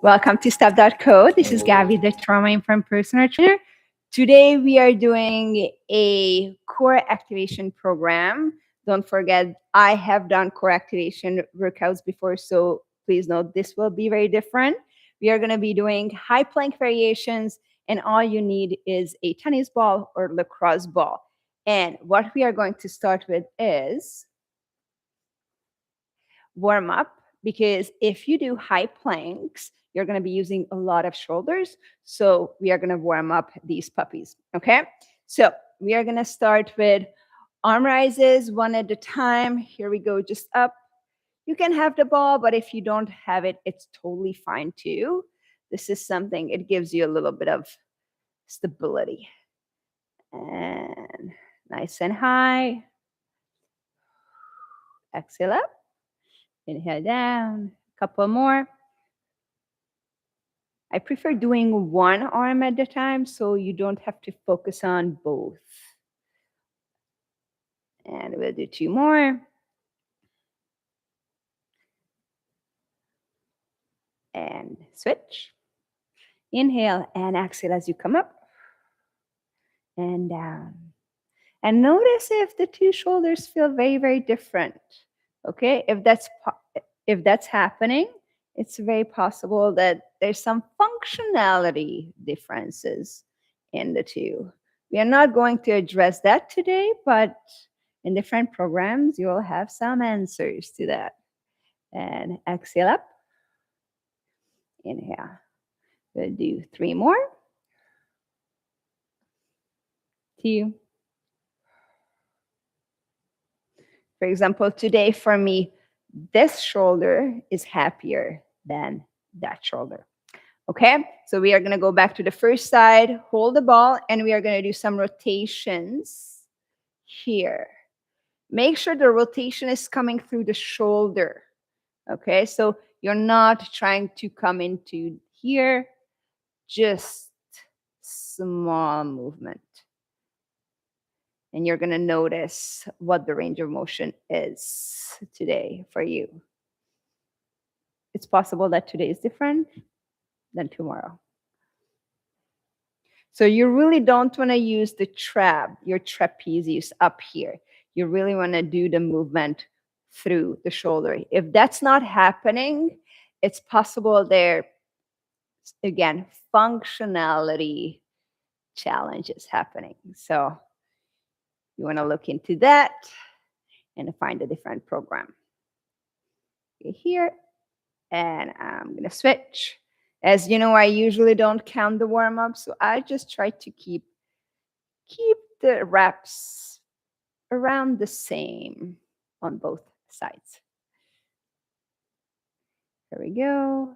Welcome to Step.co. This is Gabi, the trauma informed personal trainer. Today we are doing a core activation program. Don't forget, I have done core activation workouts before, so please note this will be very different. We are going to be doing high plank variations, and all you need is a tennis ball or lacrosse ball. And what we are going to start with is warm up, because if you do high planks, you're going to be using a lot of shoulders. So we are going to warm up these puppies. Okay. So we are going to start with arm rises one at a time. Here we go. Just up. You can have the ball, but if you don't have it, it's totally fine too. This is something, it gives you a little bit of stability. And nice and high. Exhale up. Inhale down. A couple more. I prefer doing one arm at a time so you don't have to focus on both. And we'll do two more. And switch. Inhale and exhale as you come up and down. And notice if the two shoulders feel very, very different. Okay, if that's happening, it's very possible that there's some functionality differences in the two. We are not going to address that today, but in different programs, you'll have some answers to that. And exhale up. Inhale. We'll do three more. Two. For example, today for me, this shoulder is happier than that shoulder. Okay, so we are going to go back to the first side, hold the ball, and we are going to do some rotations here. Make sure the rotation is coming through the shoulder. Okay, so you're not trying to come into here, just small movement. And you're going to notice what the range of motion is today for you. It's possible that today is different than tomorrow. So you really don't want to use the your trapezius up here. You really want to do the movement through the shoulder. If that's not happening, it's possible there, again, functionality challenges happening. So you want to look into that and find a different program. Okay, here, and I'm going to switch. As you know, I usually don't count the warm-up, so I just try to keep the reps around the same on both sides. There we go.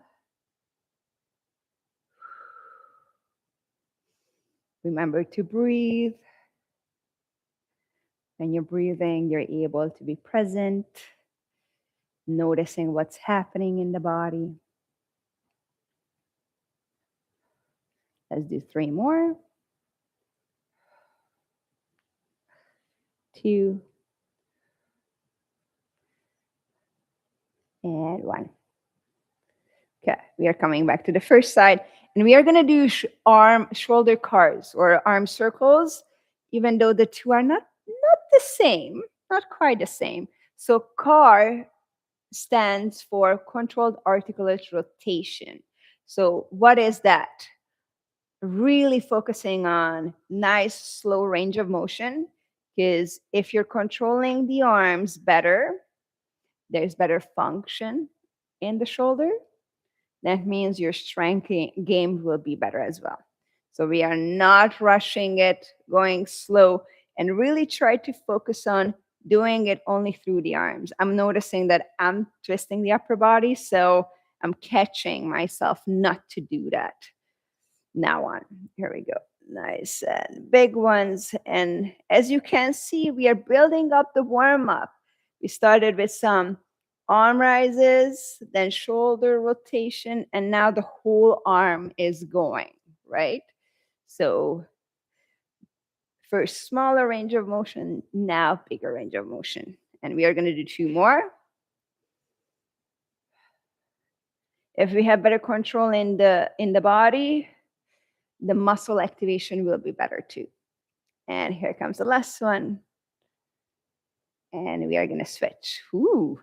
Remember to breathe. When you're breathing, you're able to be present, noticing what's happening in the body. Let's do three more. Two. And one. Okay, we are coming back to the first side. And we are going to do shoulder cars or arm circles, even though the two are not the same, not quite the same. So CAR stands for controlled articulate rotation. So what is that? Really focusing on nice, slow range of motion, because if you're controlling the arms better, there's better function in the shoulder. That means your strength game will be better as well. So we are not rushing it, going slow, and really try to focus on doing it only through the arms. I'm noticing that I'm twisting the upper body, so I'm catching myself not to do that. Now on, here we go. Nice and big ones. And as you can see, we are building up the warm-up. We started with some arm rises, then shoulder rotation, and now the whole arm is going, right? So first smaller range of motion, now bigger range of motion. And we are going to do two more. If we have better control in the body, the muscle activation will be better too. And here comes the last one. And we are going to switch. Ooh,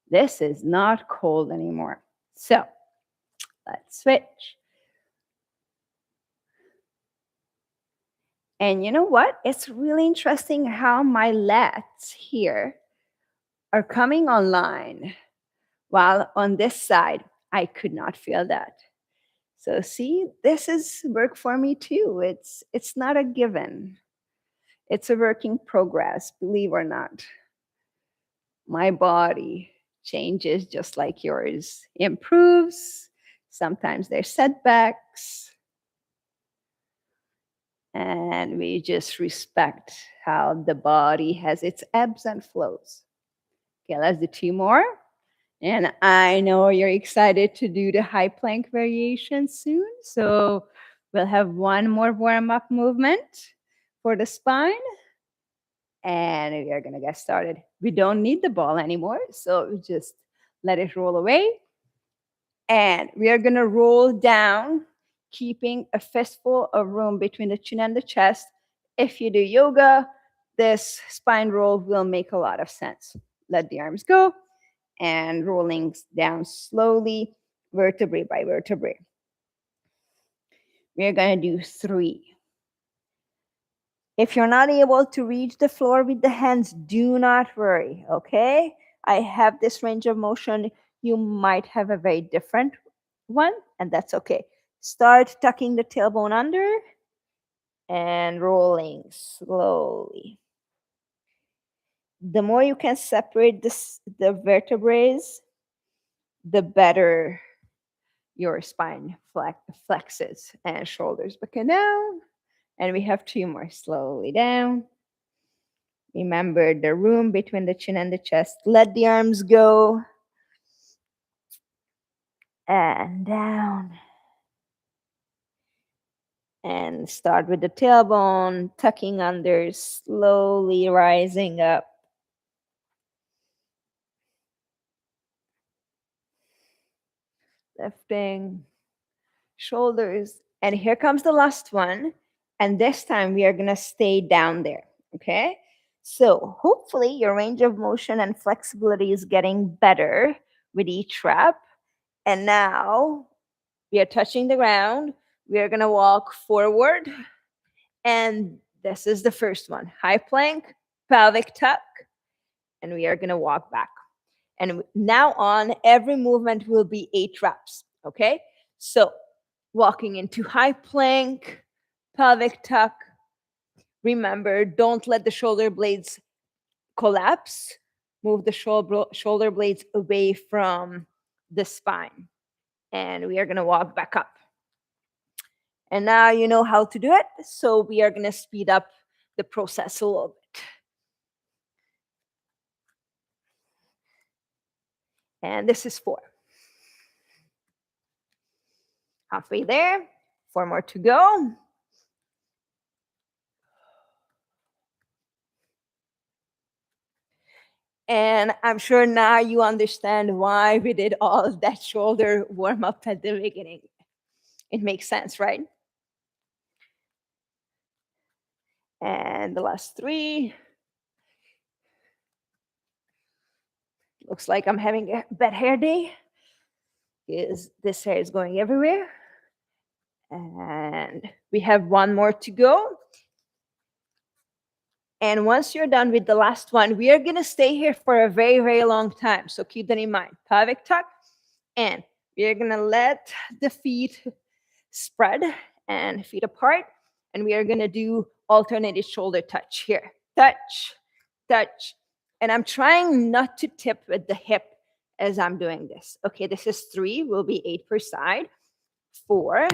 this is not cold anymore. So let's switch. And you know what? It's really interesting how my lats here are coming online, while on this side, I could not feel that. So see, this is work for me too. It's not a given. It's a work in progress, believe or not. My body changes just like yours, improves. Sometimes there's setbacks. And we just respect how the body has its ebbs and flows. Okay, let's do 2 more. And I know you're excited to do the high plank variation soon. So we'll have 1 more warm-up movement for the spine. And we are going to get started. We don't need the ball anymore, so just let it roll away. And we are going to roll down, keeping a fistful of room between the chin and the chest. If you do yoga, this spine roll will make a lot of sense. Let the arms go and rolling down slowly, vertebrae by vertebrae. We are going to do 3. If you're not able to reach the floor with the hands, do not worry, okay? I have this range of motion. You might have a very different one, and that's okay. Start tucking the tailbone under and rolling slowly. The more you can separate the vertebrae, the better your spine flexes and shoulders back and down. And we have 2 more. Slowly down. Remember the room between the chin and the chest. Let the arms go. And down. And start with the tailbone, tucking under, slowly rising up. Lifting shoulders. And here comes the last one. And this time we are going to stay down there. Okay? So hopefully your range of motion and flexibility is getting better with each rep. And now we are touching the ground. We are going to walk forward. And this is the first one. High plank, pelvic tuck. And we are going to walk back. And now on, every movement will be 8 reps. Okay? So walking into high plank, pelvic tuck. Remember, don't let the shoulder blades collapse. Move the shoulder blades away from the spine. And we are going to walk back up. And now you know how to do it. So we are going to speed up the process a little bit. And this is 4. Halfway there. 4 more to go. And I'm sure now you understand why we did all that shoulder warm up at the beginning. It makes sense, right? And the last 3. Looks like I'm having a bad hair day. This hair is going everywhere. And we have 1 more to go. And once you're done with the last one, we are going to stay here for a very, very long time. So keep that in mind. Pelvic tuck. And we are going to let the feet spread and feet apart. And we are going to do alternated shoulder touch here. Touch, touch. And I'm trying not to tip with the hip as I'm doing this. Okay, this is 3. Will be 8 per side. 4.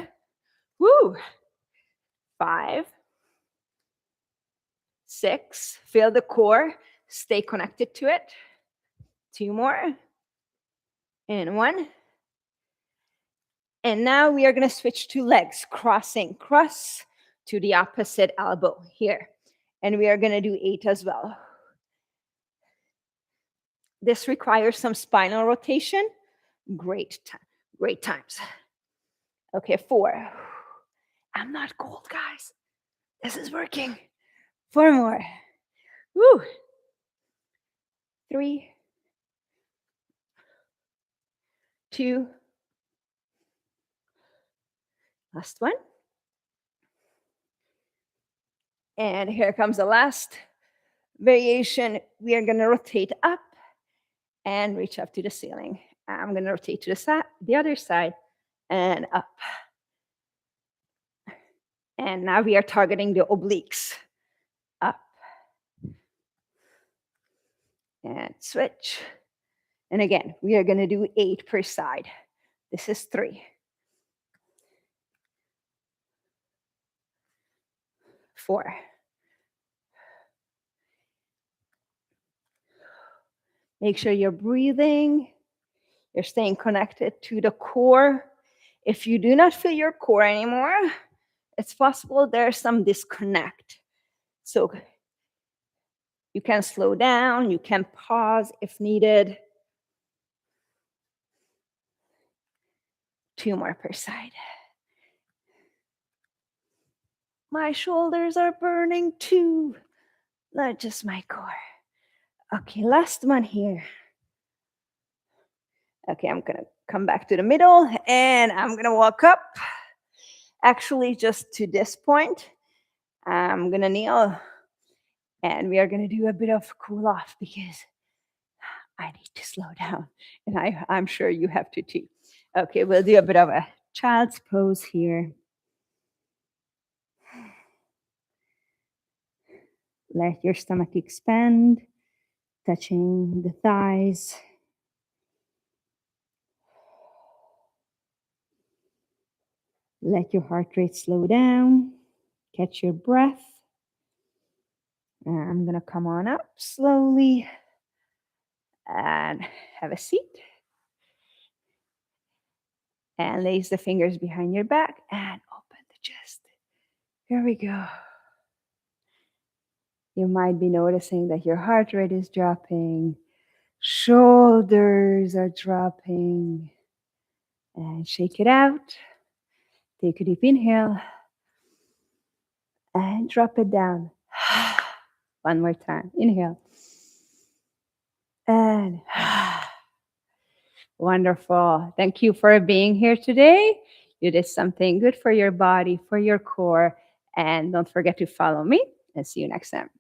Woo. 5. 6. Feel the core. Stay connected to it. 2 more. And 1. And now we are going to switch to legs. Crossing. Cross to the opposite elbow here. And we are going to do 8 as well. This requires some spinal rotation. Great Great times. Okay, 4. I'm not cold, guys. This is working. 4 more. Woo. 3, 2, last one. And here comes the last variation. We are going to rotate up and reach up to the ceiling. I'm going to rotate to the other side and up. And now we are targeting the obliques. Up. And switch. And again, we are going to do 8 per side. This is 3. 4. Make sure you're breathing. You're staying connected to the core. If you do not feel your core anymore, it's possible there's some disconnect. So you can slow down, you can pause if needed. 2 more per side. My shoulders are burning too. Not just my core. Okay, last one here. Okay, I'm gonna come back to the middle and I'm gonna walk up. Actually, just to this point, I'm gonna kneel and we are gonna do a bit of cool off because I need to slow down and I'm sure you have to too. Okay, we'll do a bit of a child's pose here. Let your stomach expand, touching the thighs. Let your heart rate slow down. Catch your breath. I'm going to come on up slowly and have a seat. And lace the fingers behind your back and open the chest. Here we go. You might be noticing that your heart rate is dropping. Shoulders are dropping. And shake it out. Take a deep inhale. And drop it down. One more time. Inhale. And wonderful. Thank you for being here today. You did something good for your body, for your core. And don't forget to follow me. And see you next time.